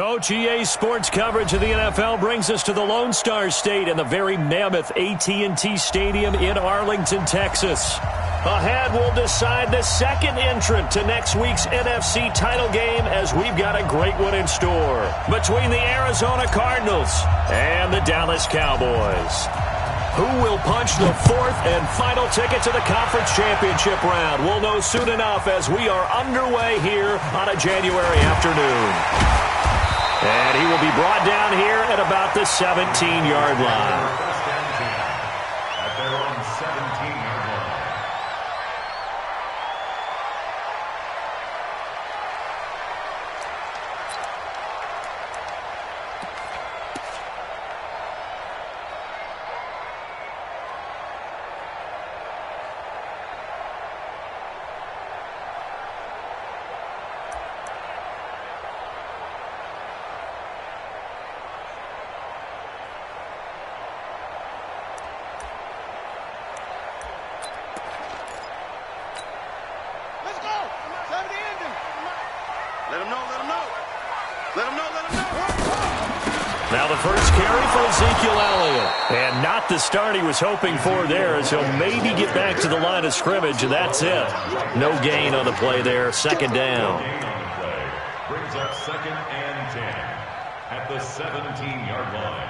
Coach, EA Sports coverage of the NFL brings us to the Lone Star State and the very mammoth AT&T Stadium in Arlington, Texas. Ahead, we'll decide the second entrant to next week's NFC title game as we've got a great one in store between the Arizona Cardinals and the Dallas Cowboys. Who will punch the fourth and final ticket to the conference championship round? We'll know soon enough as we are underway here on a January afternoon. And he will be brought down here at about the 17-yard line. At their own 17-yard line. Now the first carry for Ezekiel Elliott. And not the start he was hoping for there, as he'll maybe get back to the line of scrimmage, and that's it. No gain on the play there, second down. Brings up 2nd and 10 at the 17-yard line.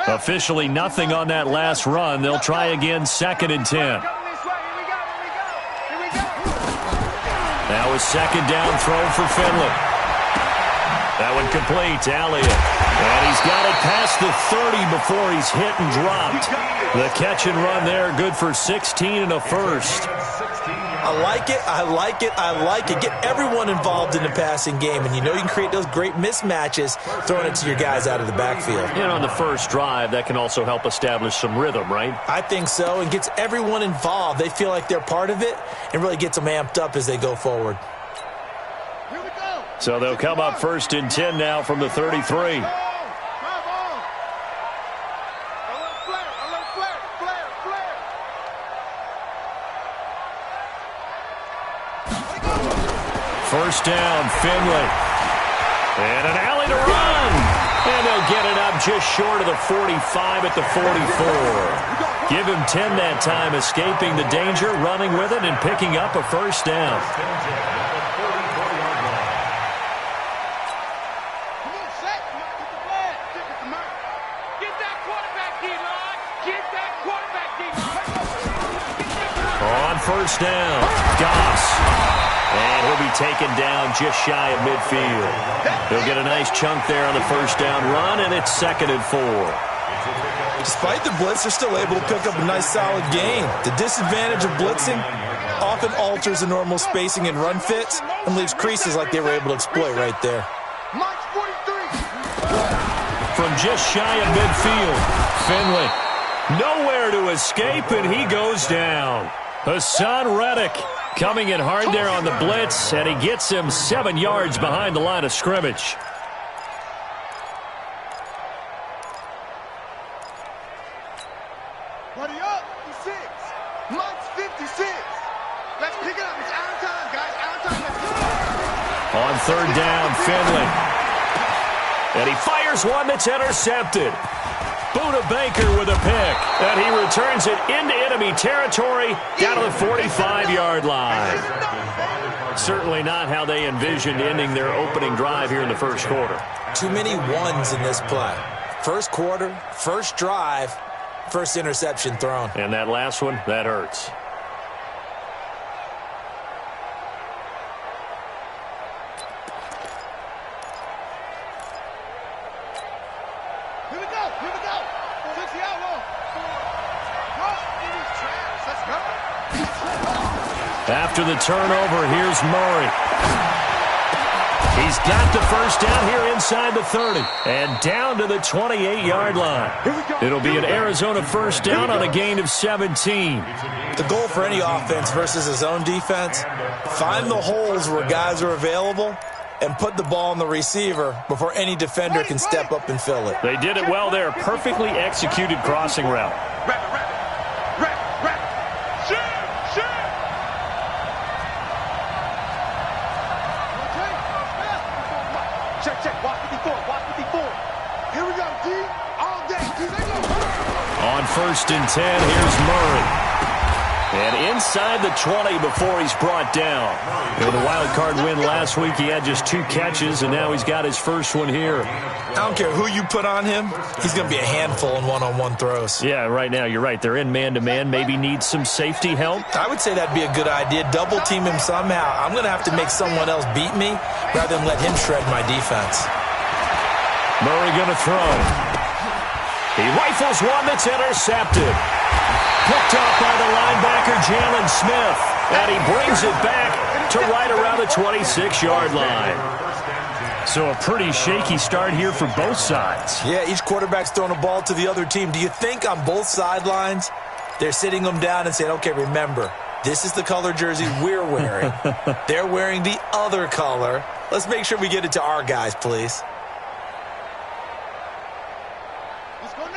Officially nothing on that last run. They'll try again, 2nd and 10. That was 2nd down throw for Finley. That one complete to Elliott. And he's got it past the 30 before he's hit and dropped. The catch and run there, good for 16 and a first. I like it, I like it, I like it. Get everyone involved in the passing game, and you know you can create those great mismatches throwing it to your guys out of the backfield. And on the first drive, that can also help establish some rhythm, right? I think so, and gets everyone involved. They feel like they're part of it and really gets them amped up as they go forward. So they'll come up 1st and 10 now from the 33. First down, Finley. And an alley to run. And they'll get it up just short of the 45 at the 44. Give him 10 that time, escaping the danger, running with it, and picking up a first down. On first down, Goss. And he'll be taken down just shy of midfield. He'll get a nice chunk there on the first down run, and it's 2nd and 4. Despite the blitz, they're still able to pick up a nice solid gain. The disadvantage of blitzing often alters the normal spacing and run fits and leaves creases like they were able to exploit right there. From just shy of midfield, Finley nowhere to escape, and he goes down. Hassan Reddick coming in hard there on the blitz, and he gets him 7 yards behind the line of scrimmage. Buddy up, 56. Mike's 56. Let's pick it up. It's out of time, guys. Out of time. Let's go. On 3rd down, Finley. And he fires one that's intercepted. Buda Baker with a pick, and he returns it into enemy territory down to the 45-yard line. Certainly not how they envisioned ending their opening drive here in the first quarter. Too many ones in this play. First quarter, first drive, first interception thrown. And that last one, that hurts. After the turnover, here's Murray. He's got the first down here inside the 30 and down to the 28-yard line. It'll be an Arizona first down on a gain of 17. The goal for any offense versus his own defense, find the holes where guys are available and put the ball on the receiver before any defender can step up and fill it. They did it well there. Perfectly executed crossing route. Check. Watch 54. Here we go, D. All day. On 1st and 10, here's Murray. And inside the 20 before he's brought down. With a wild card win last week, he had just 2 catches, and now he's got his first one here. I don't care who you put on him, he's going to be a handful in one-on-one throws. Yeah, right now, you're right. They're in man-to-man. Maybe need some safety help. I would say that'd be a good idea. Double team him somehow. I'm going to have to make someone else beat me rather than let him shred my defense. Murray going to throw. He rifles one that's intercepted. Picked off by the linebacker, Jalen Smith. And he brings it back to right around the 26-yard line. So a pretty shaky start here for both sides. Yeah, each quarterback's throwing a ball to the other team. Do you think on both sidelines they're sitting them down and saying, okay, remember, this is the color jersey we're wearing. They're wearing the other color. Let's make sure we get it to our guys, please.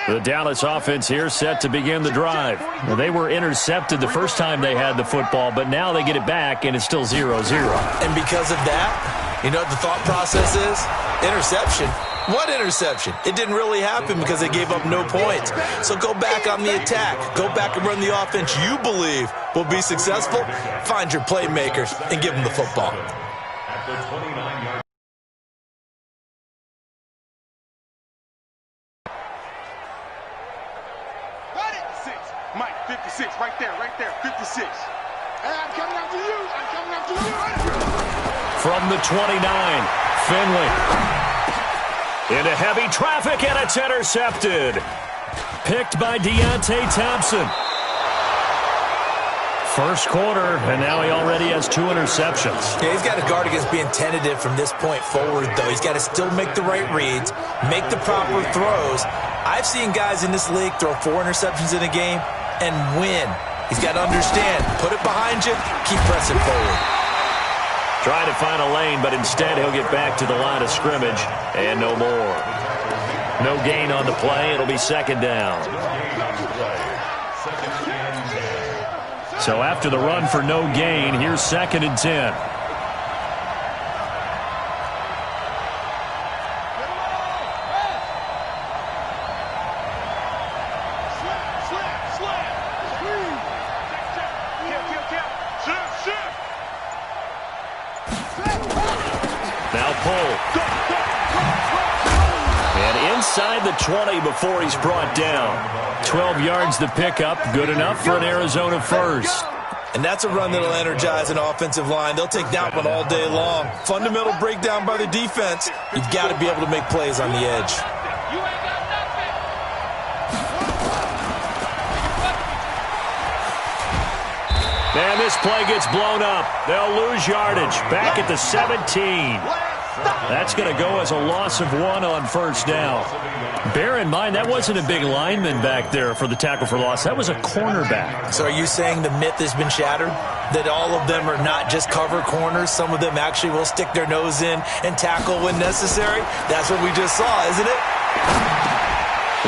The Dallas offense here set to begin the drive. Well, they were intercepted the first time they had the football, but now they get it back, and it's still 0-0. And because of that, you know what the thought process is? Interception. What interception? It didn't really happen because they gave up no points. So go back on the attack. Go back and run the offense you believe will be successful. Find your playmakers and give them the football. At the 29-yard. Mike, 56, right there, 56. Hey, I'm coming after you. From the 29, Finley. Into heavy traffic, and it's intercepted. Picked by Deontay Thompson. First quarter, and now he already has 2 interceptions. Yeah, he's got to guard against being tentative from this point forward, though. He's got to still make the right reads, make the proper throws. I've seen guys in this league throw 4 interceptions in a game and win. He's got to understand, put it behind you, keep pressing forward. Trying to find a lane, but instead he'll get back to the line of scrimmage, and no more. No gain on the play. It'll be second down. So after the run for no gain, here's 2nd and 10. Now pull. And inside the 20 before he's brought down. 12 yards to pick up. Good enough for an Arizona first. And that's a run that'll energize an offensive line. They'll take that one all day long. Fundamental breakdown by the defense. You've got to be able to make plays on the edge. And this play gets blown up. They'll lose yardage. Back at the 17. That's going to go as a loss of 1 on first down. Bear in mind, that wasn't a big lineman back there for the tackle for loss. That was a cornerback. So are you saying the myth has been shattered? That all of them are not just cover corners? Some of them actually will stick their nose in and tackle when necessary? That's what we just saw, isn't it?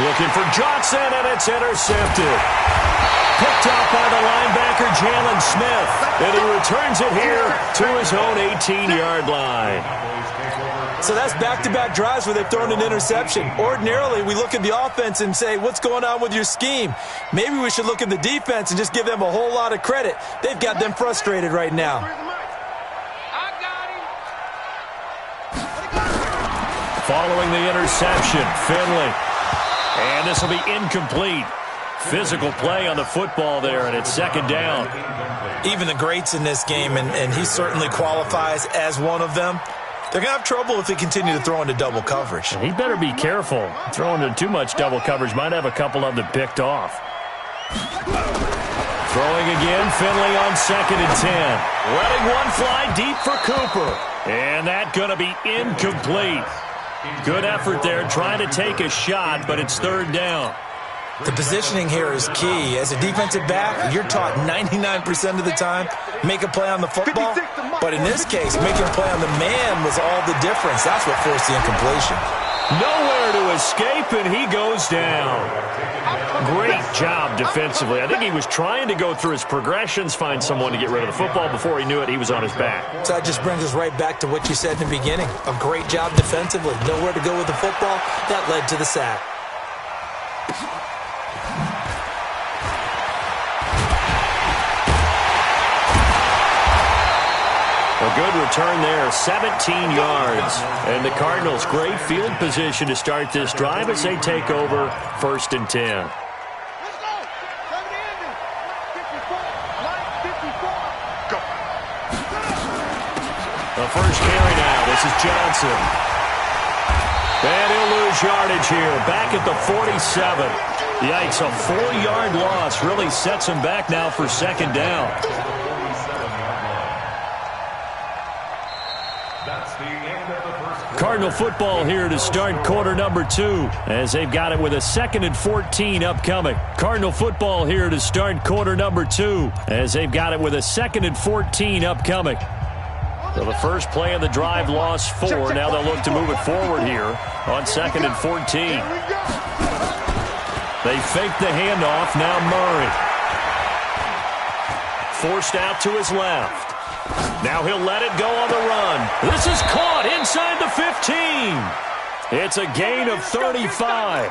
Looking for Johnson, and it's intercepted. Picked off by the linebacker, Jalen Smith. And he returns it here to his own 18-yard line. So that's back-to-back drives where they've thrown an interception. Ordinarily, we look at the offense and say, what's going on with your scheme? Maybe we should look at the defense and just give them a whole lot of credit. They've got them frustrated right now. Following the interception, Finley. And this will be incomplete. Physical play on the football there, and it's second down. Even the greats in this game, and he certainly qualifies as one of them, they're going to have trouble if they continue to throw into double coverage. He better be careful. Throwing into too much double coverage might have a couple of them picked off. Throwing again, Finley on 2nd and 10. Letting one fly deep for Cooper. And that going to be incomplete. Good effort there trying to take a shot, but it's 3rd down. The positioning here is key. As a defensive back, you're taught 99% of the time, make a play on the football. But in this case, making a play on the man was all the difference. That's what forced the incompletion. Nowhere to escape, and he goes down. Great job defensively. I think he was trying to go through his progressions, find someone to get rid of the football. Before he knew it, he was on his back. So that just brings us right back to what you said in the beginning. A great job defensively. Nowhere to go with the football. That led to the sack. A good return there, 17 yards. And the Cardinals, great field position to start this drive as they take over 1st and 10. Let's go. Go. The first carry now. This is Johnson. And he'll lose yardage here. Back at the 47. Yikes, a 4-yard loss really sets him back now for 2nd down. Cardinal football here to start quarter number 2 as they've got it with a 2nd and 14 upcoming. Cardinal football here to start quarter number 2 as they've got it with a 2nd and 14 upcoming. So the first play of the drive lost 4. Now they'll look to move it forward here on 2nd and 14. They fake the handoff. Now Murray. Forced out to his left. Now he'll let it go on the run. This is caught inside the 15. It's a gain of 35.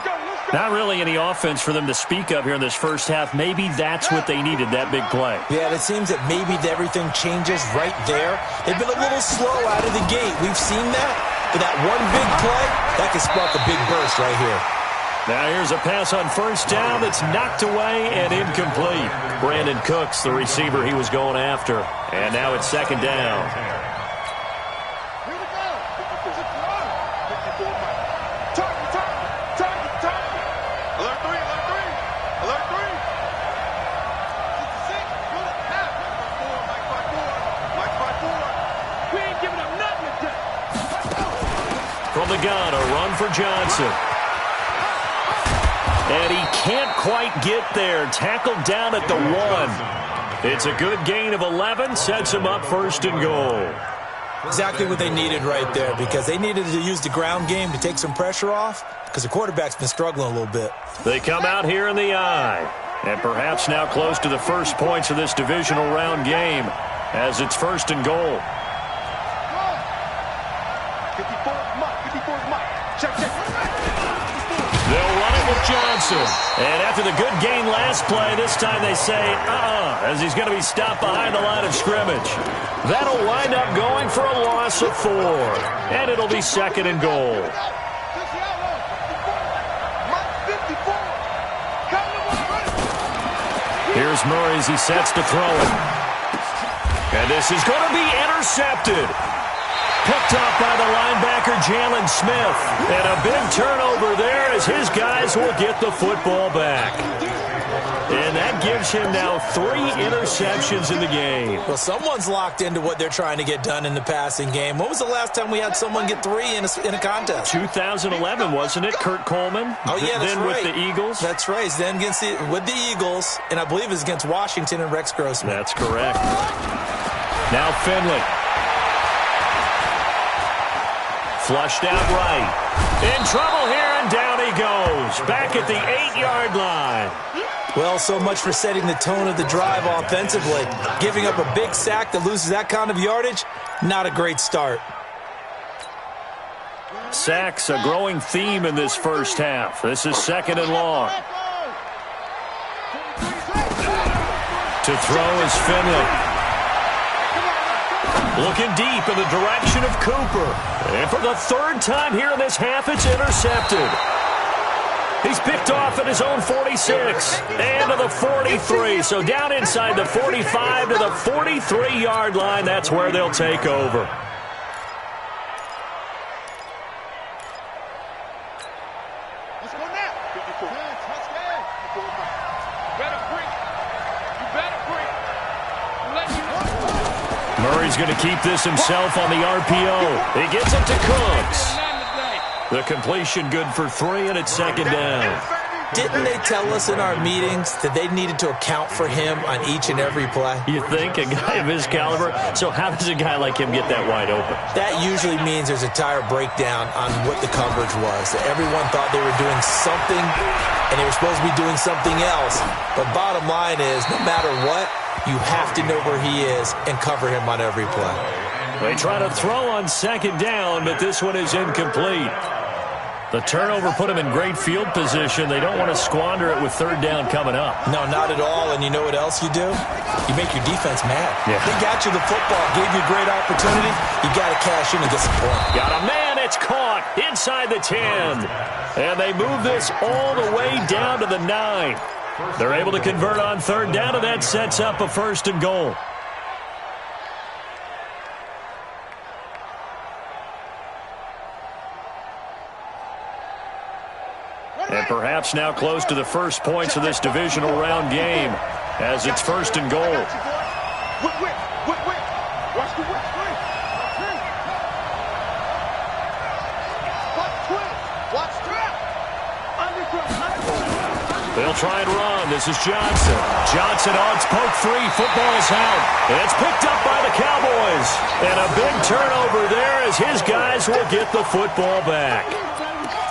Not really any offense for them to speak of here in this first half. Maybe that's what they needed, that big play. Yeah, it seems that maybe everything changes right there. They've been a little slow out of the gate. We've seen that. But that one big play, that can spark a big burst right here. Now here's a pass on 1st down that's knocked away and incomplete. Brandon Cooks, the receiver he was going after. And now it's 2nd down. Here we go. Target. Alert 3. Alert 3. 66. Good. Half. Mike by 4. We ain't giving up nothing today. From the gun, a run for Johnson. And he can't quite get there. Tackled down at the 1. It's a good gain of 11. Sets him up 1st and goal. Exactly what they needed right there, because they needed to use the ground game to take some pressure off, because the quarterback's been struggling a little bit. They come out here in the eye. And perhaps now close to the first points of this divisional round game as it's 1st and goal. 54 Mike. Check. They'll run it with Johnson. And after the good gain last play, this time they say, as he's going to be stopped behind the line of scrimmage. That'll wind up going for a loss of 4. And it'll be 2nd and goal. Here's Murray as he sets to throw it. And this is going to be intercepted. Picked off by the linebacker, Jalen Smith. And a big turnover there as his guys will get the football back. And that gives him now 3 interceptions in the game. Well, someone's locked into what they're trying to get done in the passing game. When was the last time we had someone get 3 in a contest? 2011, wasn't it? Kurt Coleman? Oh, yeah, that's then right. With the Eagles? That's right. Then with the Eagles, and I believe it was against Washington and Rex Grossman. That's correct. Now Finley. Flushed out right. In trouble here, and down he goes. Back at the 8-yard line. Well, so much for setting the tone of the drive offensively. Giving up a big sack that loses that kind of yardage, not a great start. Sacks, a growing theme in this first half. This is 2nd and long. To throw is Finley. Looking deep in the direction of Cooper. And for the 3rd time here in this half, it's intercepted. He's picked off at his own 46 and to the 43. So down inside the 45 to the 43-yard line. That's where they'll take over. Let's go now. 54. Let's go. Better bring. You better. he's going to keep this himself on the RPO. He gets it to Cooks. The completion good for 3, and it's second down. Didn't they tell us in our meetings that they needed to account for him on each and every play? You think? A guy of his caliber? So how does a guy like him get that wide open? That usually means there's a tire breakdown on what the coverage was. That everyone thought they were doing something, and they were supposed to be doing something else. But bottom line is, no matter what, you have to know where he is and cover him on every play. They try to throw on second down, but this one is incomplete. The turnover put them in great field position. They don't want to squander it with third down coming up. No, not at all. And you know what else you do? You make your defense mad. Yeah. They got you the football, gave you a great opportunity. You got to cash in and get some points. Got a man. It's caught inside the 10. And they move this all the way down to the 9. They're able to convert on third down, and that sets up a 1st and goal. And perhaps now close to the first points of this divisional round game as it's 1st and goal. They'll try and run. This is Johnson. Johnson on its poke 3. Football's out. It's picked up by the Cowboys. And a big turnover there as his guys will get the football back.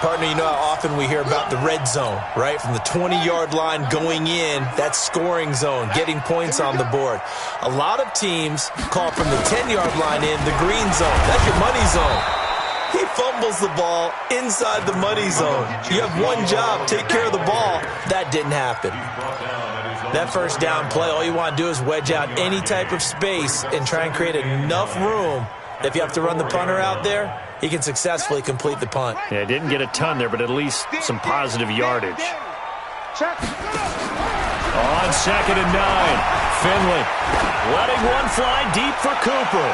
Partner, you know how often we hear about the red zone, right? From the 20-yard line going in, that's scoring zone, getting points on the board. A lot of teams call from the 10-yard line in the green zone. That's your money zone. He fumbles the ball inside the money zone. You have one job, take care of the ball. That didn't happen. That first down play, all you want to do is wedge out any type of space and try and create enough room. If you have to run the punter out there, he can successfully complete the punt. Yeah, didn't get a ton there, but at least some positive yardage. On 2nd and 9, Finley letting one fly deep for Cooper.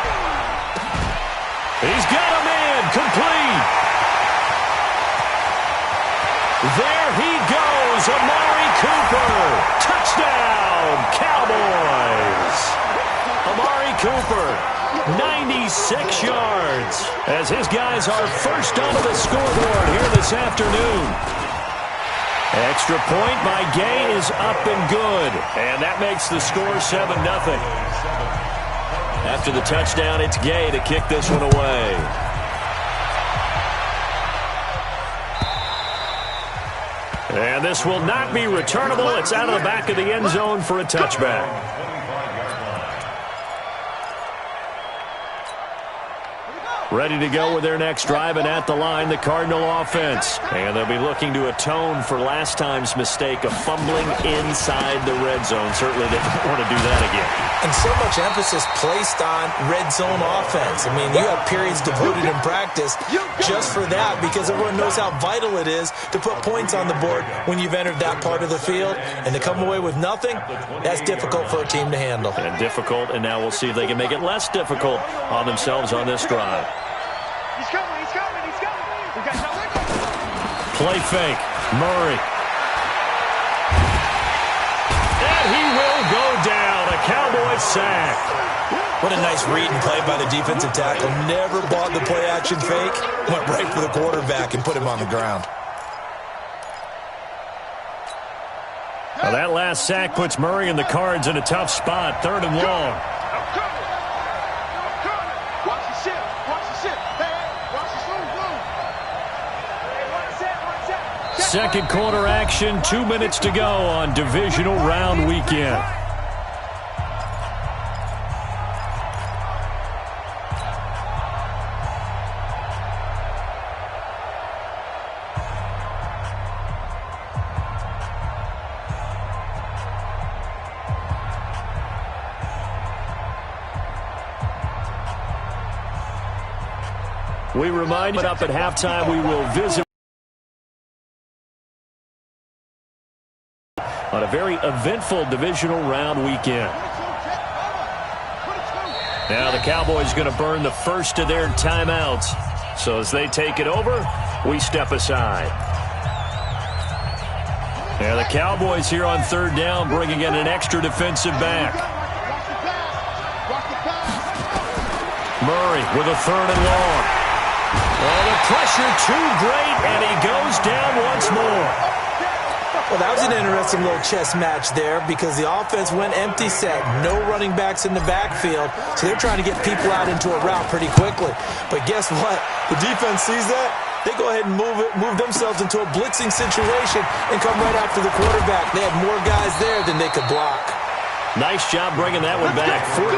He's got a man, complete. There he goes, Amari Cooper. Touchdown, Cowboys. Amari Cooper, 96 yards, as his guys are first onto the scoreboard here this afternoon. Extra point by Gay is up and good, and that makes the score 7-0. After the touchdown, it's Gay to kick this one away. And this will not be returnable. It's out of the back of the end zone for a touchback. Ready to go with their next drive, and at the line, the Cardinal offense. And they'll be looking to atone for last time's mistake of fumbling inside the red zone. Certainly they don't want to do that again. And so much emphasis placed on red zone offense. I mean, you have periods devoted in practice just for that, because everyone knows how vital it is to put points on the board when you've entered that part of the field. And to come away with nothing, that's difficult for a team to handle. And difficult, and now we'll see if they can make it less difficult on themselves on this drive. He's coming, he's coming, he's coming. We got no window. Play fake. Murray. And he will go down. A Cowboy sack. What a nice read and play by the defensive tackle. Never bought the play-action fake. Went right for the quarterback and put him on the ground. Well, that last sack puts Murray and the Cards in a tough spot. 3rd and long. Second quarter action, 2 minutes to go on divisional round weekend. We remind you up at halftime we will visit on a very eventful divisional round weekend. Now the Cowboys going to burn the first of their timeouts. So as they take it over, we step aside. Now the Cowboys here on 3rd down, bringing in an extra defensive back. Murray with a 3rd and long. Oh, the pressure too great, and he goes down once more. Well, that was an interesting little chess match there because the offense went empty set. No running backs in the backfield, so they're trying to get people out into a route pretty quickly. But guess what? The defense sees that. They go ahead and move themselves into a blitzing situation and come right after the quarterback. They had more guys there than they could block. Nice job bringing that one back. 14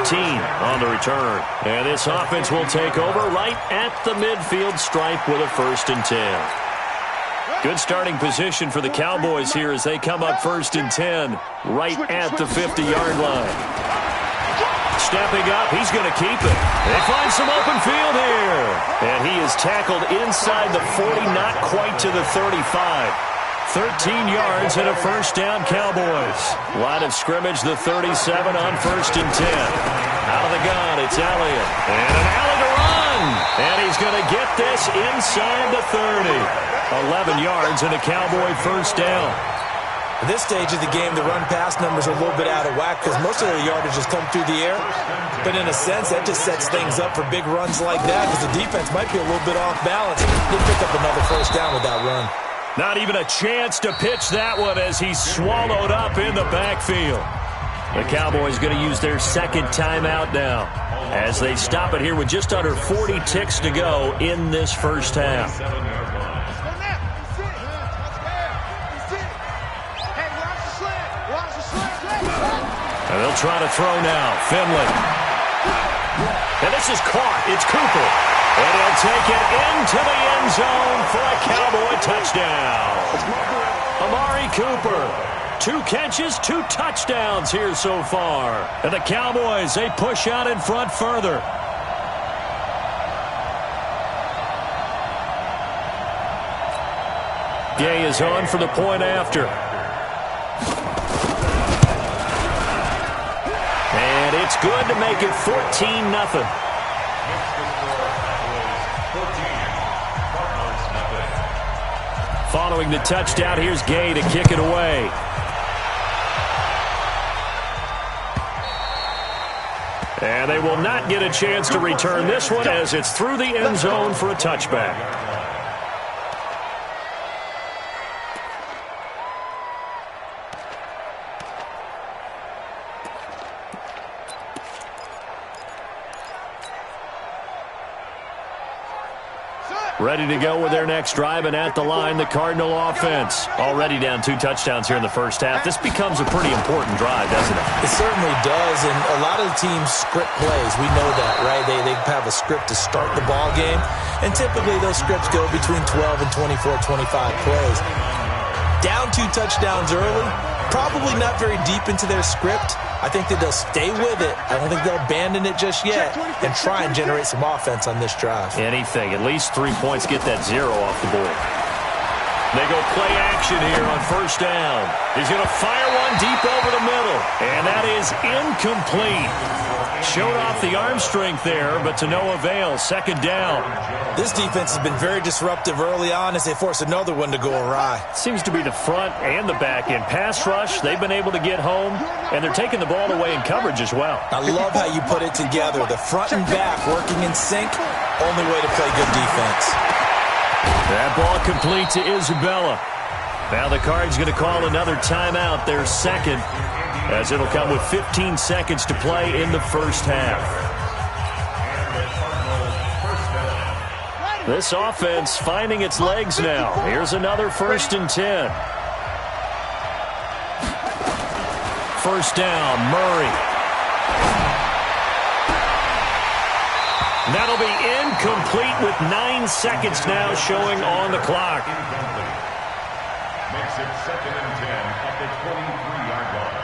on the return. And this offense will take over right at the midfield stripe with a 1st and 10. Good starting position for the Cowboys here as they come up 1st and 10 right at the 50-yard line. Stepping up, he's going to keep it. They find some open field here. And he is tackled inside the 40, not quite to the 35. 13 yards and a 1st down, Cowboys. Line of scrimmage, the 37 on 1st and 10. Out of the gun, it's Elliott. And an alley to run. And he's going to get this inside the 30. 11 yards and a Cowboy 1st down. At this stage of the game, the run-pass numbers are a little bit out of whack because most of the yardage has come through the air. But in a sense, that just sets things up for big runs like that because the defense might be a little bit off balance. They'll pick up another 1st down with that run. Not even a chance to pitch that one as he's swallowed up in the backfield. The Cowboys going to use their 2nd timeout now as they stop it here with just under 40 ticks to go in this 1st half. And they'll try to throw now. Finley. And this is caught. It's Cooper. And he'll take it into the end zone for a Cowboy touchdown. Amari Cooper. 2 catches, 2 touchdowns here so far. And the Cowboys, they push out in front further. Gay is on for the point after. And it's good to make it 14-0. Following the touchdown, here's Gay to kick it away. And they will not get a chance to return this one as it's through the end zone for a touchback. Ready to go with their next drive, and at the line, the Cardinal offense. Already down 2 touchdowns here in the 1st half. This becomes a pretty important drive, doesn't it? It certainly does, and a lot of the teams script plays. We know that, right? They have a script to start the ball game, and typically those scripts go between 12 and 24, 25 plays. Down 2 touchdowns early, probably not very deep into their script. I think that they'll stay with it. I don't think they'll abandon it just yet and try and generate some offense on this drive. Anything. At least 3 points, get that 0 off the board. They go play action here on 1st down. He's going to fire one deep over the middle. And that is incomplete. Showed off the arm strength there, but to no avail. 2nd down. This defense has been very disruptive early on as they force another one to go awry. Seems to be the front and the back end. Pass rush, they've been able to get home, and they're taking the ball away in coverage as well. I love how you put it together. The front and back working in sync, only way to play good defense. That ball complete to Isabella. Now the Cards going to call another timeout, their 2nd, as it'll come with 15 seconds to play in the 1st half. This offense finding its legs now. Here's another 1st and 10. 1st down, Murray. That'll be incomplete with 9 seconds now showing on the clock. Makes it 2nd and 10 at the 23-yard line.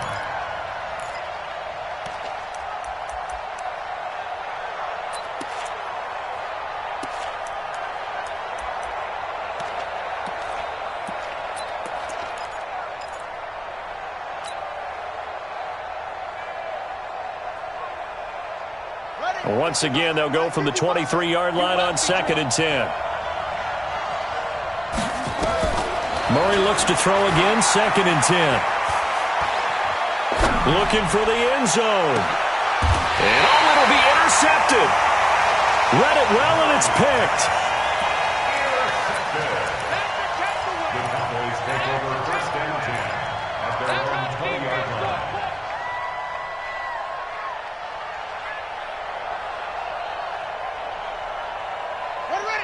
Once again, they'll go from the 23-yard line on 2nd and 10. Murray looks to throw again, 2nd and 10. Looking for the end zone. And it'll be intercepted. Read it well, and it's picked. The Cowboys take over 1st and 10 at their own 20-yard line.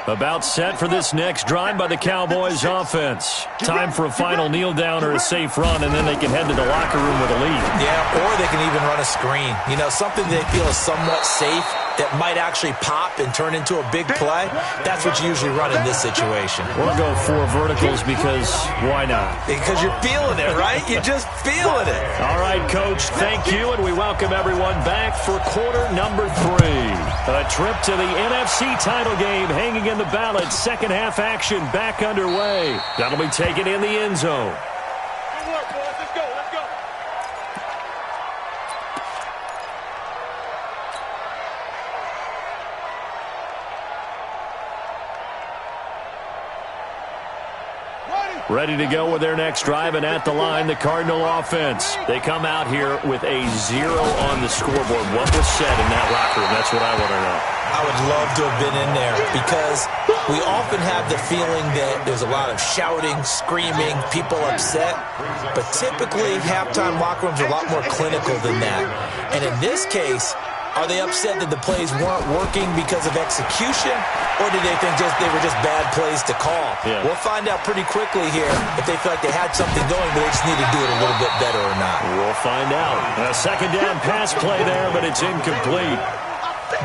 About set for this next drive by the Cowboys offense. Time for a final kneel down or a safe run, and then they can head to the locker room with a lead. Yeah, or they can even run a screen. You know, something they feel is somewhat safe that might actually pop and turn into a big play. That's what you usually run in this situation. We'll go 4 verticals because why not? Because you're feeling it, right? You're just feeling it. All right, Coach, thank you, and we welcome everyone back for quarter number 3. A trip to the NFC title game hanging in the balance. Second half action back underway. That'll be taken in the end zone. Good work, boys. Let's go. Let's go. Ready to go with their next drive, and at the line, the Cardinal offense. They come out here with a 0 on the scoreboard. What was said in that locker room? That's what I want to know. I would love to have been in there because we often have the feeling that there's a lot of shouting, screaming, people upset. But typically, halftime locker rooms are a lot more clinical than that. And in this case, are they upset that the plays weren't working because of execution, or did they think they were just bad plays to call? Yeah. We'll find out pretty quickly here if they feel like they had something going, but they just need to do it a little bit better or not. We'll find out. A second down pass play there, but it's incomplete.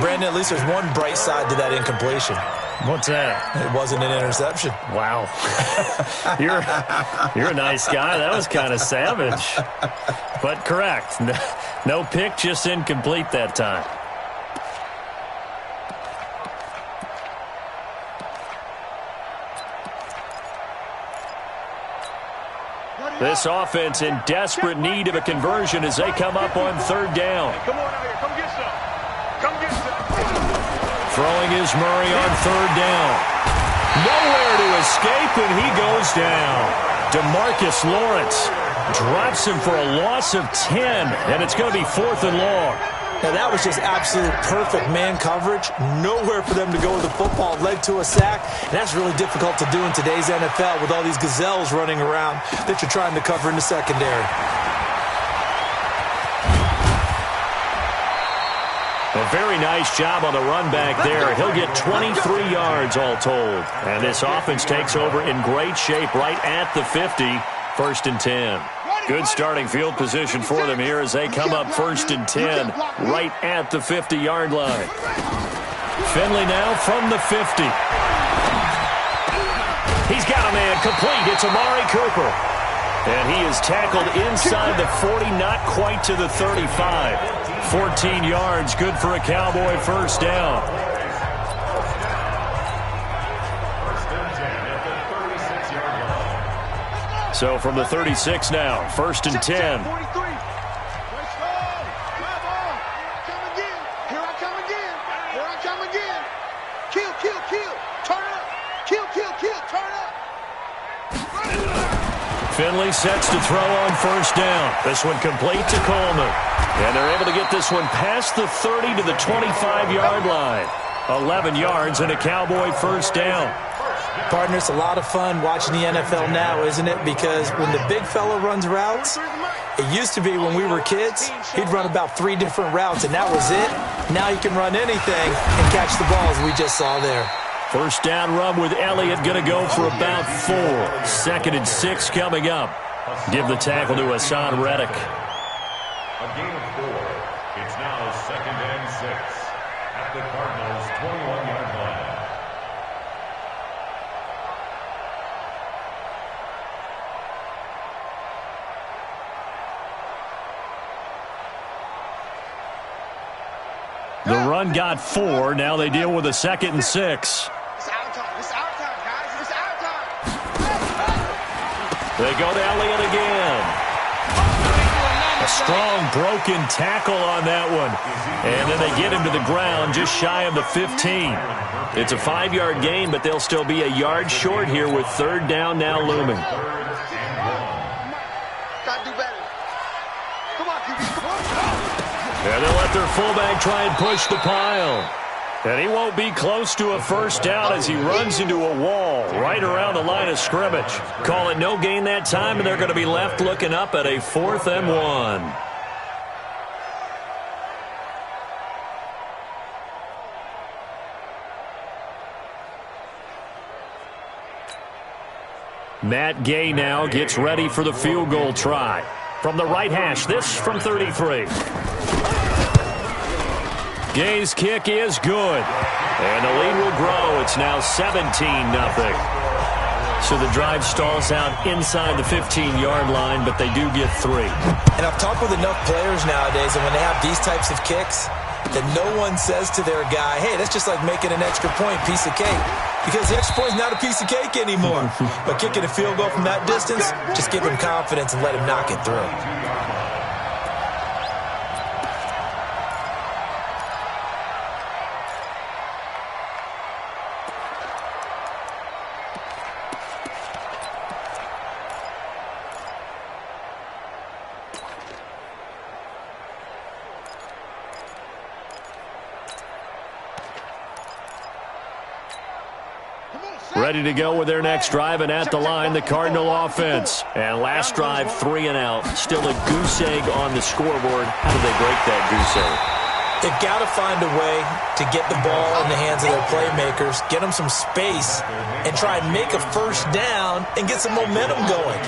Brandon, at least there's one bright side to that incompletion. What's that? It wasn't an interception. Wow. You're a nice guy. That was kind of savage. But correct. No pick, just incomplete that time. This offense in desperate need of a conversion as they come up on 3rd down. Come on out here. Come get some. Come get some. Throwing is Murray on 3rd down. Nowhere to escape, and he goes down. DeMarcus Lawrence drops him for a loss of 10, and it's going to be 4th and long. Now, that was just absolute perfect man coverage. Nowhere for them to go with the football. Led to a sack, and that's really difficult to do in today's NFL with all these gazelles running around that you're trying to cover in the secondary. A very nice job on the run back there. He'll get 23 yards all told. And this offense takes over in great shape right at the 50, 1st and 10. Good starting field position for them here as they come up 1st and 10 right at the 50-yard line. Finley now from the 50. He's got a man complete. It's Amari Cooper. And he is tackled inside the 40, not quite to the 35. 14 yards, good for a Cowboy 1st down. 1st and 10 at the 36-yard line. So from the 36 now, 1st and 10. 43. Let's go. Come on. Come again. Here I come again. Here I come again. Kill, kill, kill. Turn up. Kill, kill, kill. Turn up. Finley sets to throw on 1st down. This one complete to Coleman. And they're able to get this one past the 30 to the 25-yard line. 11 yards and a Cowboy 1st down. Partner, it's a lot of fun watching the NFL now, isn't it? Because when the big fella runs routes, it used to be when we were kids, he'd run about 3 different routes, and that was it. Now you can run anything and catch the balls we just saw there. 1st down run with Elliott, going to go for about 4. 2nd and 6 coming up. Give the tackle to Hassan Reddick. A gain of 4. It's now 2nd and 6 at the Cardinals' 21-yard line. The run got 4. Now they deal with a 2nd and 6. It's our time. It's our time, guys. It's our time. They go to Elliott again. A strong broken tackle on that one. And then they get him to the ground just shy of the 15. It's a 5-yard gain, but they'll still be a yard short here with 3rd down now looming. Gotta do better. Come on, QB. Come on. And they'll let their fullback try and push the pile. And he won't be close to a first down as he runs into a wall right around the line of scrimmage. Call it no gain that time, and they're going to be left looking up at a 4th and 1. Matt Gay now gets ready for the field goal try. From the right hash, this from 33. Gay's kick is good. And the lead will grow. It's now 17-0. So the drive stalls out inside the 15-yard line, but they do get 3. And I've talked with enough players nowadays, and when they have these types of kicks, that no one says to their guy, hey, that's just like making an extra point, piece of cake. Because the extra point is not a piece of cake anymore. But kicking a field goal from that distance, just give him confidence and let him knock it through. Ready to go with their next drive, and at the line, the Cardinal offense. And last drive, 3 and out. Still a goose egg on the scoreboard. How do they break that goose egg? They've got to find a way to get the ball in the hands of their playmakers, get them some space, and try and make a first down and get some momentum going.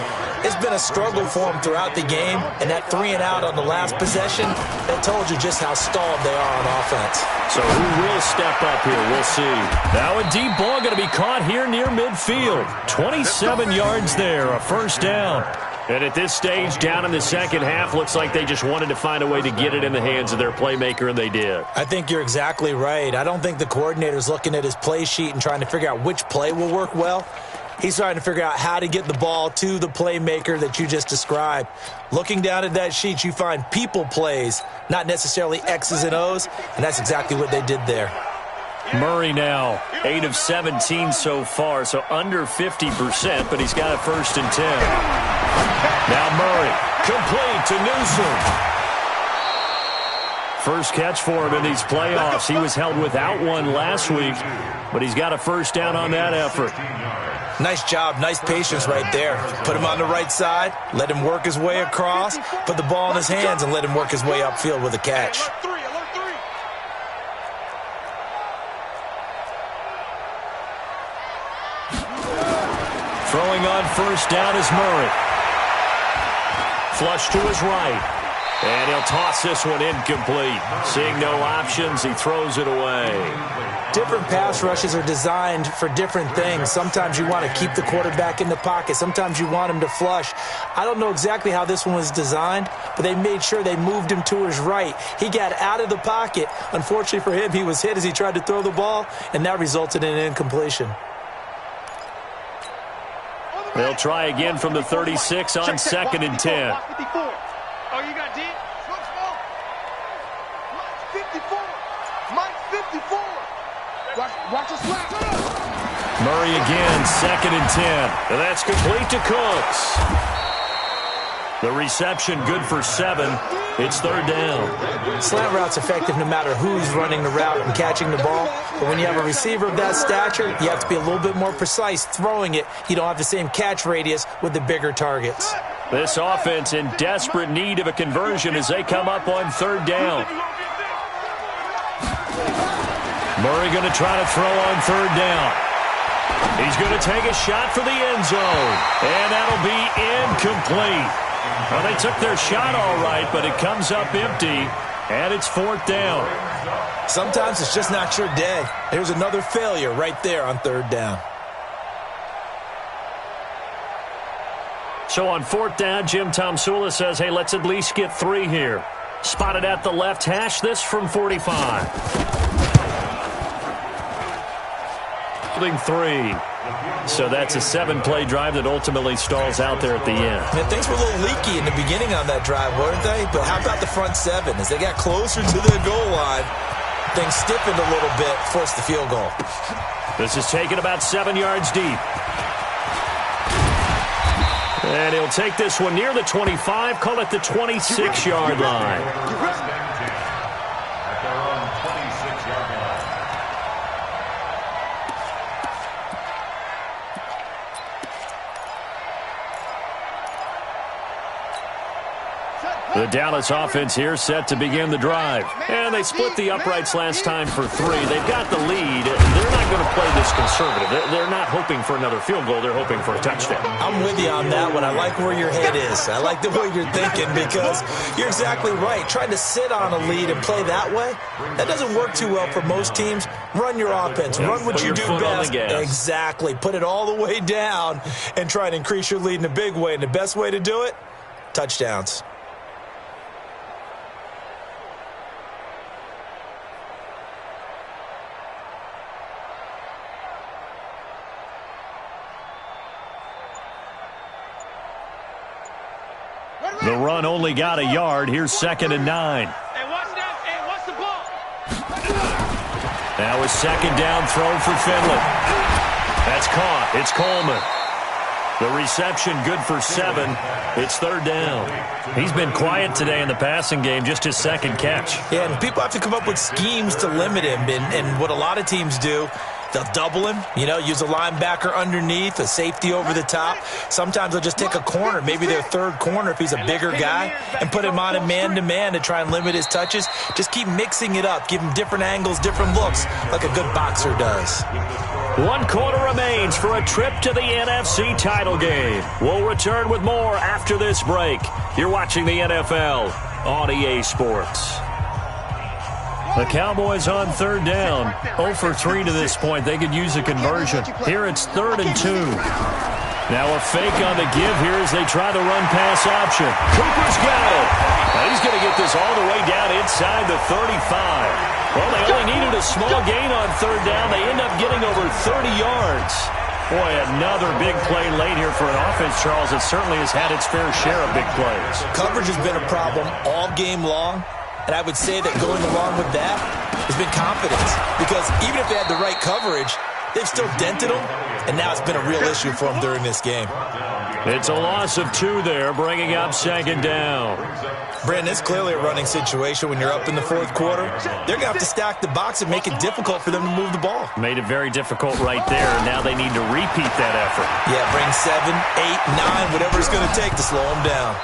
It's been a struggle for them throughout the game, and that 3 and out on the last possession, that told you just how stalled they are on offense. So who will step up here? We'll see. Now a deep ball going to be caught here near midfield. 27 yards there, a first down. And at this stage, down in the second half, looks like they just wanted to find a way to get it in the hands of their playmaker, and they did. I think you're exactly right. I don't think the coordinator's looking at his play sheet and trying to figure out which play will work well. He's trying to figure out how to get the ball to the playmaker that you just described. Looking down at that sheet, you find people plays, not necessarily X's and O's, and that's exactly what they did there. Murray now, 8 of 17 so far, so under 50%, but he's got a 1st and 10. Now Murray, complete to Newsom. First catch for him in these playoffs. He was held without one last week, but he's got a first down on that effort. Nice job, nice patience right there. Put him on the right side, let him work his way across, put the ball in his hands, and let him work his way upfield with a catch. Throwing on first down is Murray. Flush to his right. And he'll toss this one incomplete. Seeing no options, he throws it away. Different pass rushes are designed for different things. Sometimes you want to keep the quarterback in the pocket. Sometimes you want him to flush. I don't know exactly how this one was designed, but they made sure they moved him to his right. He got out of the pocket. Unfortunately for him, he was hit as he tried to throw the ball, and that resulted in an incompletion. They'll try again from the 36 on 2nd and 10. Oh, you got D? Small. Mike's 54. Mike's 54. Watch the slap. Murray again, 2nd and 10. And that's complete to Cooks. The reception good for 7. It's 3rd down. Slant route's effective no matter who's running the route and catching the ball. But when you have a receiver of that stature, you have to be a little bit more precise throwing it. You don't have the same catch radius with the bigger targets. This offense in desperate need of a conversion as they come up on 3rd down. Murray going to try to throw on 3rd down. He's going to take a shot for the end zone. And that'll be incomplete. Well, they took their shot all right, but it comes up empty, and it's 4th down. Sometimes it's just not your day. There's another failure right there on 3rd down. So on 4th down, Jim Tomsula says, hey, let's at least get 3 here. Spotted at the left hash, this from 45. Holding 3. So that's a 7-play drive that ultimately stalls out there at the end. Man, things were a little leaky in the beginning on that drive, weren't they? But how about the front 7? As they got closer to the goal line, things stiffened a little bit, forced the field goal. This is taken about 7 yards deep. And he'll take this one near the 25, call it the 26-yard line. The Dallas offense here set to begin the drive. And they split the uprights last time for 3. They've got the lead. They're not going to play this conservative. They're not hoping for another field goal. They're hoping for a touchdown. I'm with you on that one. I like where your head is. I like the way you're thinking because you're exactly right. Trying to sit on a lead and play that way, that doesn't work too well for most teams. Run your offense. Run what you do best. Exactly. Put it all the way down and try and increase your lead in a big way. And the best way to do it, touchdowns. The run only got a yard. Here's 2nd and 9. Hey, watch that. Hey, watch the ball. Now a 2nd down throw for Finley. That's caught. It's Coleman. The reception good for 7. It's 3rd down. He's been quiet today in the passing game, just his 2nd catch. Yeah, and people have to come up with schemes to limit him. And what a lot of teams do, they'll double him, use a linebacker underneath, a safety over the top. Sometimes they'll just take a corner, maybe their 3rd corner if he's a bigger guy, and put him on a man-to-man to try and limit his touches. Just keep mixing it up, give him different angles, different looks, like a good boxer does. 1 quarter remains for a trip to the NFC title game. We'll return with more after this break. You're watching the NFL on EA Sports. The Cowboys on 3rd down. 0 for 3 to this point. They could use a conversion. Here it's 3rd and 2. Now a fake on the give here as they try the run-pass option. Cooper's got it. Now he's going to get this all the way down inside the 35. Well, they only needed a small gain on 3rd down. They end up getting over 30 yards. Boy, another big play late here for an offense, Charles, that certainly has had its fair share of big plays. Coverage has been a problem all game long. And I would say that going along with that has been confidence. Because even if they had the right coverage, they've still dented them. And now it's been a real issue for them during this game. It's a loss of 2 there, bringing up 2nd down. Brandon, it's clearly a running situation when you're up in the 4th quarter. They're going to have to stack the box and make it difficult for them to move the ball. Made it very difficult right there. Now they need to repeat that effort. Yeah, bring 7, 8, 9, whatever it's going to take to slow them down.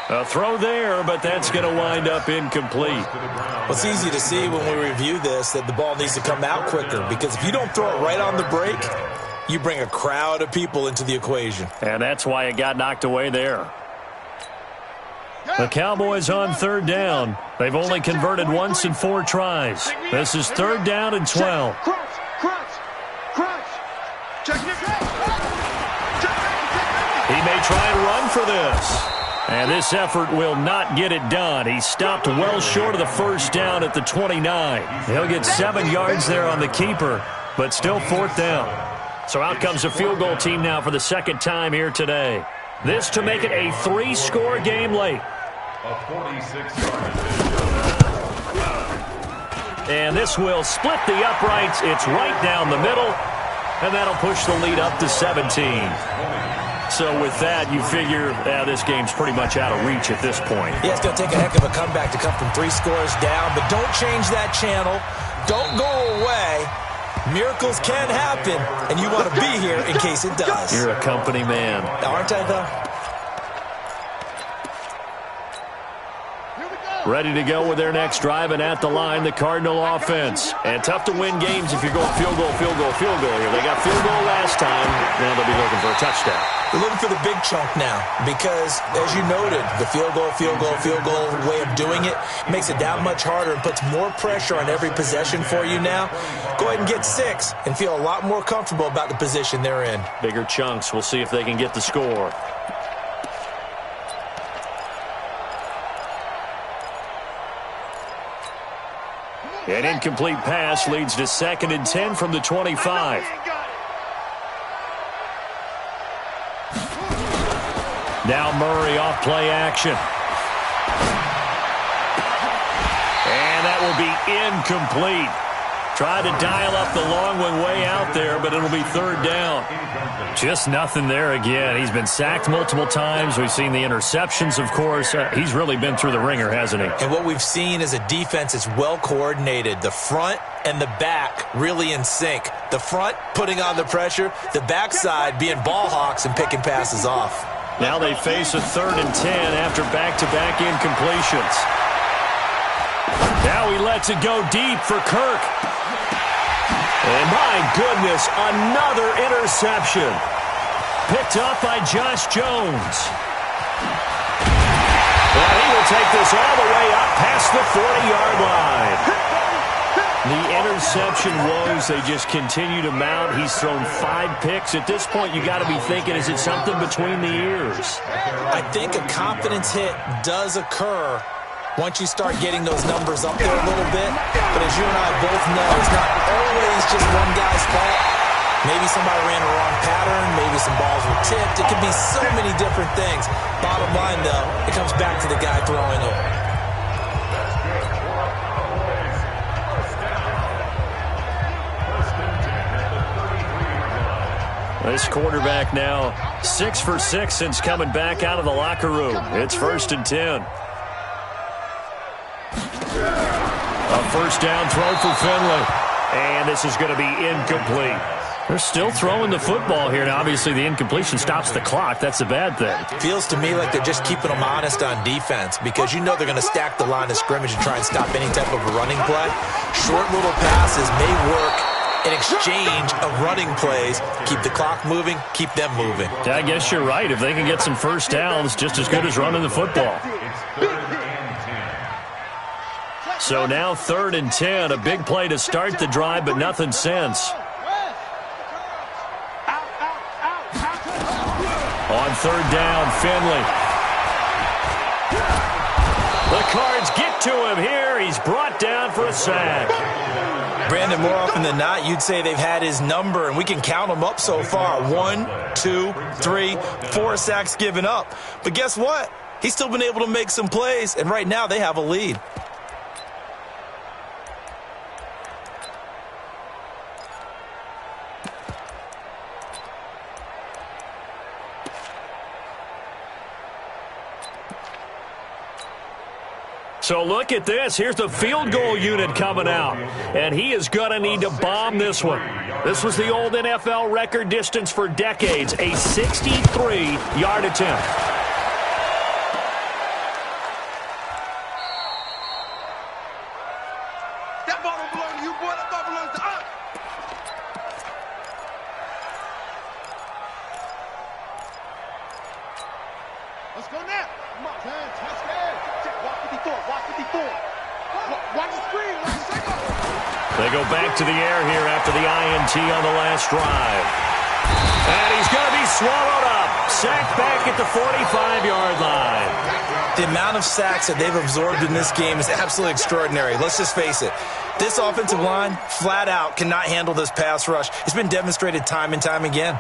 A throw there, but that's going to wind up incomplete. Well, it's easy to see when we review this that the ball needs to come out quicker because if you don't throw it right on the break, you bring a crowd of people into the equation. And that's why it got knocked away there. The Cowboys on 3rd down. They've only converted once in 4 tries. This is 3rd down and 12. He may try and run for this. And this effort will not get it done. He stopped well short of the 1st down at the 29. He'll get 7 yards there on the keeper, but still 4th down. So out comes a field goal team now for the 2nd time here today. This to make it a 3-score game late. And this will split the uprights. It's right down the middle, and that'll push the lead up to 17. So with that, you figure this game's pretty much out of reach at this point. Yeah, it's going to take a heck of a comeback to come from 3 scores down, but don't change that channel. Don't go away. Miracles can happen, and you want to be here in case it does. You're a company man. Aren't I, though? Ready to go with their next drive, and at the line, the Cardinal offense. And tough to win games if you're going field goal, field goal, field goal here. They got field goal last time. Now they'll be looking for a touchdown. They're looking for the big chunk now because, as you noted, the field goal way of doing it makes it that much harder and puts more pressure on every possession for you now. Go ahead and get 6 and feel a lot more comfortable about the position they're in. Bigger chunks. We'll see if they can get the score. An incomplete pass leads to 2nd and 10 from the 25. Now Murray off play action. And that will be incomplete. Tried to dial up the long one way out there, but it'll be 3rd down. Just nothing there again. He's been sacked multiple times. We've seen the interceptions, of course. He's really been through the ringer, hasn't he? And what we've seen is a defense that's well coordinated. The front and the back really in sync. The front putting on the pressure, the backside being ball hawks and picking passes off. Now they face a 3rd and 10 after back-to-back incompletions. Now he lets it go deep for Kirk. And my goodness, another interception. Picked up by Josh Jones. And he will take this all the way up past the 40-yard line. The interception woes, they just continue to mount. He's thrown 5 picks. At this point, you got to be thinking, is it something between the ears? I think a confidence hit does occur once you start getting those numbers up there a little bit. But as you and I both know, it's not always just one guy's fault. Maybe somebody ran a wrong pattern. Maybe some balls were tipped. It could be so many different things. Bottom line, though, it comes back to the guy throwing it. This quarterback now 6 for 6 since coming back out of the locker room. It's 1st and 10. A first down throw for Finley. And this is going to be incomplete. They're still throwing the football here. Now, obviously, the incompletion stops the clock. That's a bad thing. Feels to me like they're just keeping them honest on defense because you know they're going to stack the line of scrimmage and try and stop any type of a running play. Short little passes may work in exchange of running plays. Keep the clock moving, keep them moving. I guess you're right. If they can get some first downs, just as good as running the football. So now 3rd and 10. A big play to start the drive, but nothing since. On 3rd down, Finley. The Cards get to him here. He's brought down for a sack. Brandon, more often than not, you'd say they've had his number, and we can count them up so far. 1, 2, 3, 4 sacks given up. But guess what? He's still been able to make some plays, and right now they have a lead. So look at this. Here's the field goal unit coming out. And he is going to need to bomb this one. This was the old NFL record distance for decades, a 63-yard attempt. That ball don't belong to you, boy. That ball belongs to us. Let's go now. Come on, fantastic. Watch 54. Watch 54. Watch the screen. Watch the second. They go back to the air here after the INT on the last drive. And he's going to be swallowed up. Sacked back at the 45-yard line. The amount of sacks that they've absorbed in this game is absolutely extraordinary. Let's just face it. This offensive line, flat out, cannot handle this pass rush. It's been demonstrated time and time again.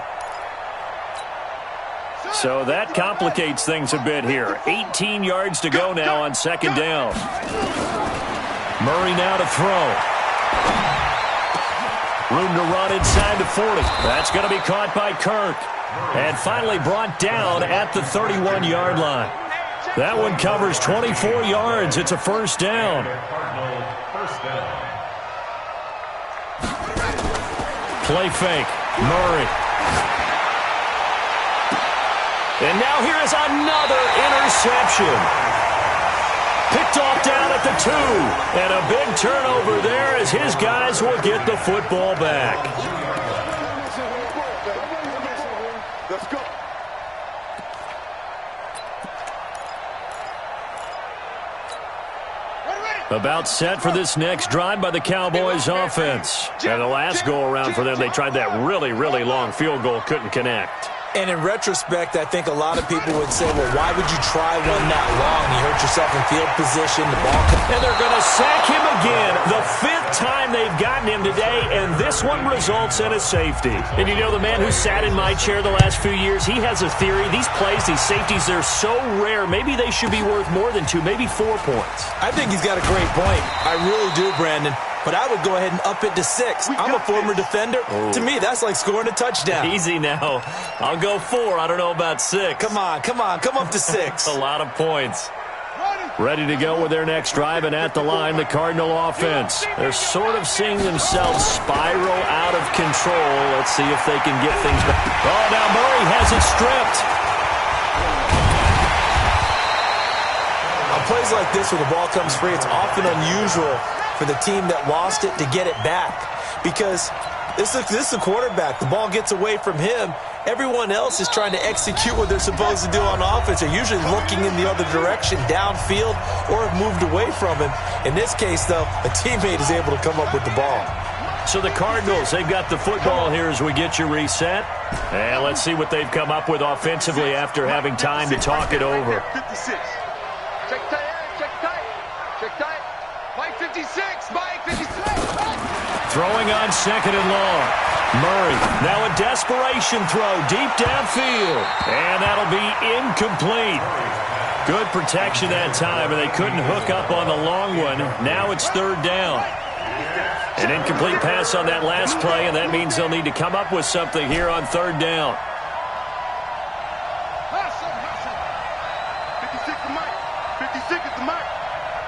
So that complicates things a bit here. 18 yards to go now on 2nd down. Murray now to throw. Room to run inside the 40. That's going to be caught by Kirk. And finally brought down at the 31-yard line. That one covers 24 yards. It's a first down. Play fake. Murray. And now here is another interception. Picked off down at the 2. And a big turnover there as his guys will get the football back. Let's go. About set for this next drive by the Cowboys offense. And the last go-around for them, they tried that really, really long field goal, couldn't connect. And in retrospect, I think a lot of people would say, well, why would you try one that long? You hurt yourself in field position. The ball. And they're going to sack him again. The 5th time they've gotten him today, and this one results in a safety. And you know, the man who sat in my chair the last few years, he has a theory. These plays, these safeties, they're so rare. Maybe they should be worth more than 2, maybe 4 points. I think he's got a great point. I really do, Brandon. But I would go ahead and up it to 6. I'm a former defender. Oh. To me, that's like scoring a touchdown. Easy now. I'll go 4. I don't know about 6. Come on. Come up to 6. A lot of points. Ready to go with their next drive, and at the line, the Cardinal offense. They're sort of seeing themselves spiral out of control. Let's see if they can get things back. Oh, now Murray has it stripped. On plays like this where the ball comes free, it's often unusual for the team that lost it to get it back, because this is the quarterback. The ball gets away from him. Everyone else is trying to execute what they're supposed to do on offense. They're usually looking in the other direction, downfield, or have moved away from him. In this case, though, a teammate is able to come up with the ball. So the Cardinals, they've got the football here as we get you reset. And let's see what they've come up with offensively after having time to talk it over. 56. Check tight, check tight. Check tight. Mike 56, Mike 56. Throwing on second and long. Murray, now a desperation throw deep downfield. And that'll be incomplete. Good protection that time, and they couldn't hook up on the long one. Now it's third down. An incomplete pass on that last play, and that means they'll need to come up with something here on third down. 56 to Mike. 56 is the Mike.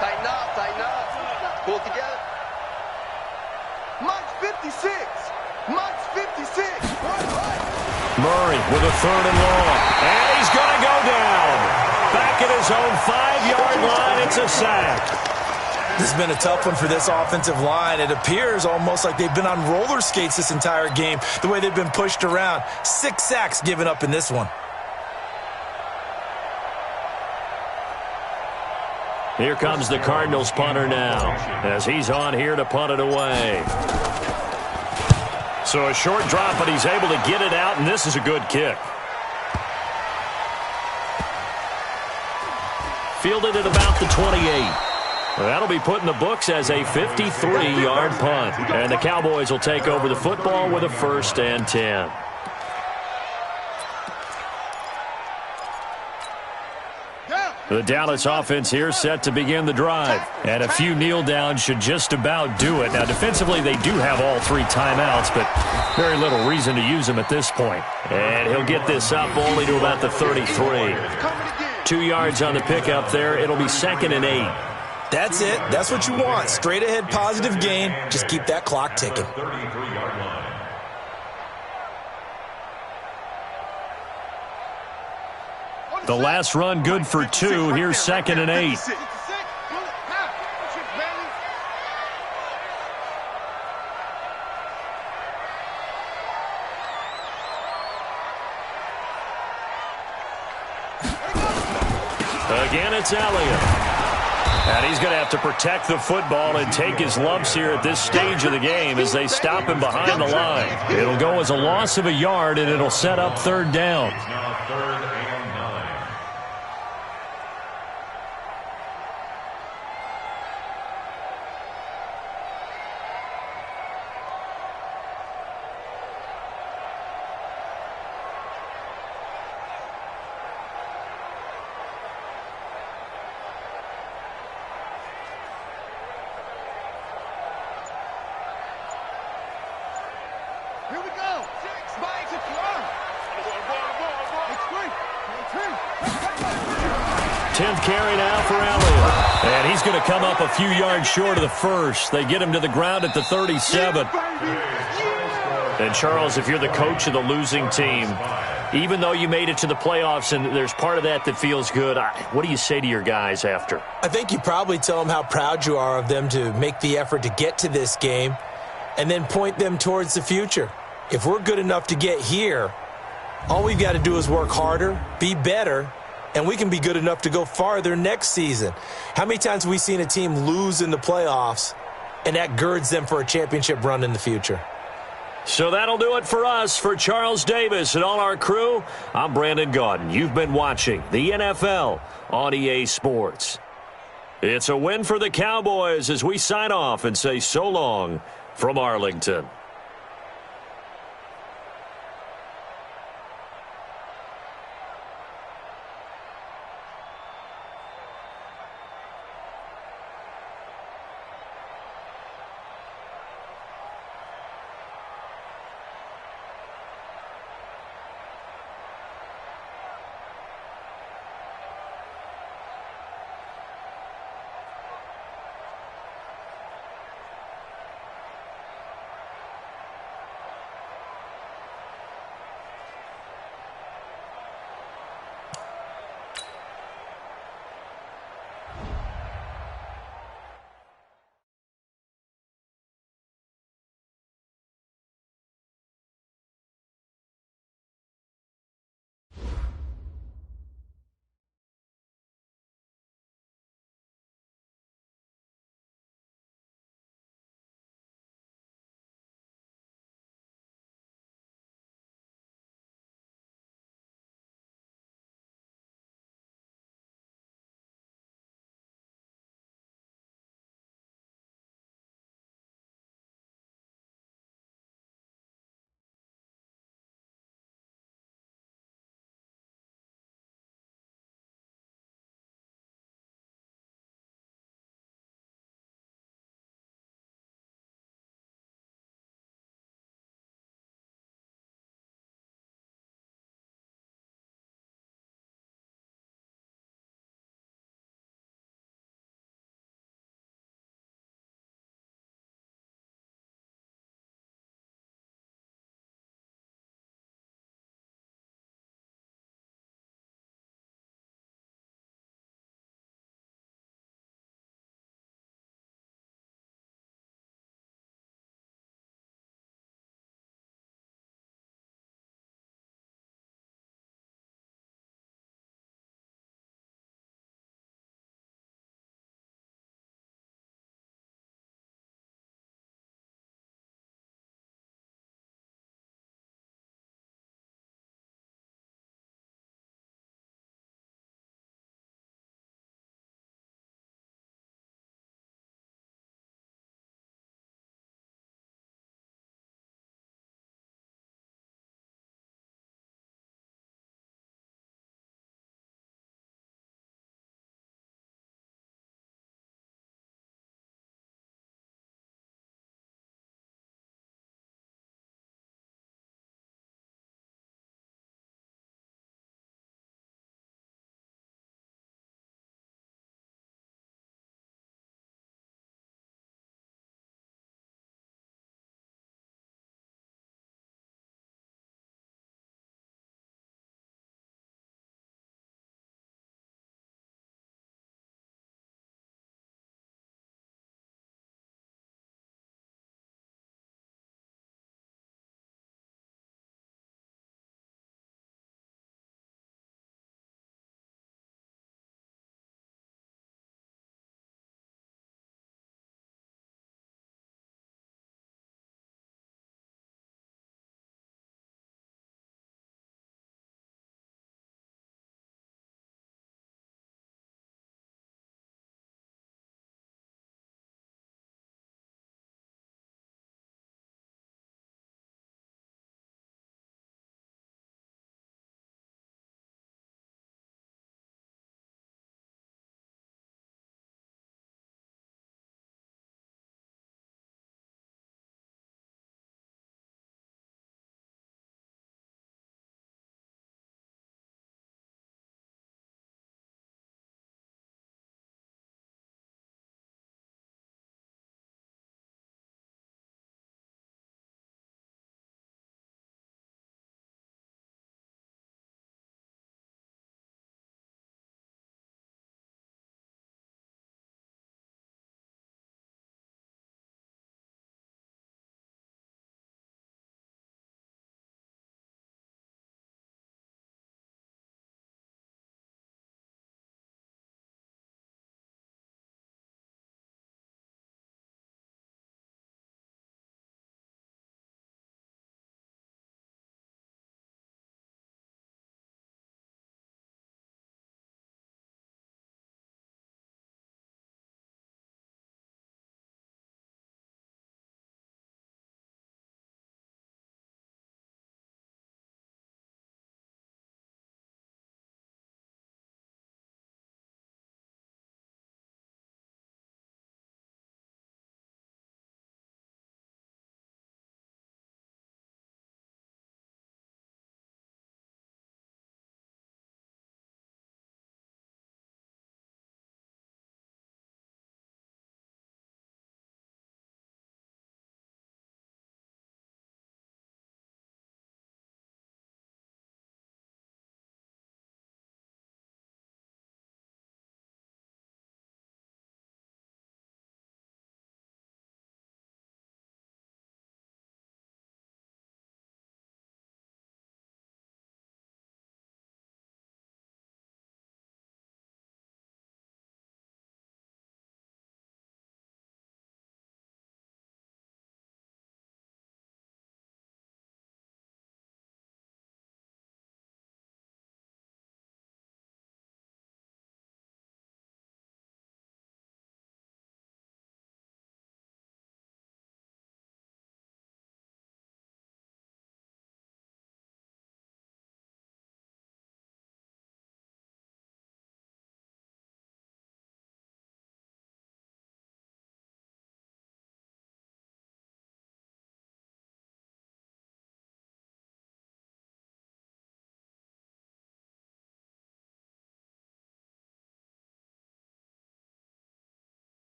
Tighten up, tighten up. Pull it together. Mike's 56. Mike's 56. Murray with a third and long. And he's going to go down. Back at his own 5-yard line, it's a sack. This has been a tough one for this offensive line. It appears almost like they've been on roller skates this entire game, the way they've been pushed around. 6 sacks given up in this one. Here comes the Cardinals punter now, as he's on here to punt it away. So a short drop, but he's able to get it out, and this is a good kick. Fielded at about the 28. That'll be put in the books as a 53-yard punt. And the Cowboys will take over the football with a 1st and 10. The Dallas offense here set to begin the drive. And a few kneel downs should just about do it. Now, defensively, they do have all 3 timeouts, but very little reason to use them at this point. And he'll get this up only to about the 33. 2 yards on the pickup there. It'll be 2nd and 8. That's it. That's what you want. Straight ahead positive gain. Just keep that clock ticking. 33-yard line. The last run good for 2. Here's 2nd and 8. Again, it's Elliott. And he's going to have to protect the football and take his lumps here at this stage of the game as they stop him behind the line. It'll go as a loss of a yard, and it'll set up third down. It's now 3rd and 9. Here we go. 6, Mike. 6, run. 10th carry now for Elliott. And he's going to come up a few yards short of the first. They get him to the ground at the 37. And, Charles, if you're the coach of the losing team, even though you made it to the playoffs and there's part of that that feels good, what do you say to your guys after? I think you probably tell them how proud you are of them to make the effort to get to this game and then point them towards the future. If we're good enough to get here, all we've got to do is work harder, be better, and we can be good enough to go farther next season. How many times have we seen a team lose in the playoffs, and that girds them for a championship run in the future? So that'll do it for us. For Charles Davis and all our crew, I'm Brandon Gaudin. You've been watching the NFL on EA Sports. It's a win for the Cowboys as we sign off and say so long from Arlington.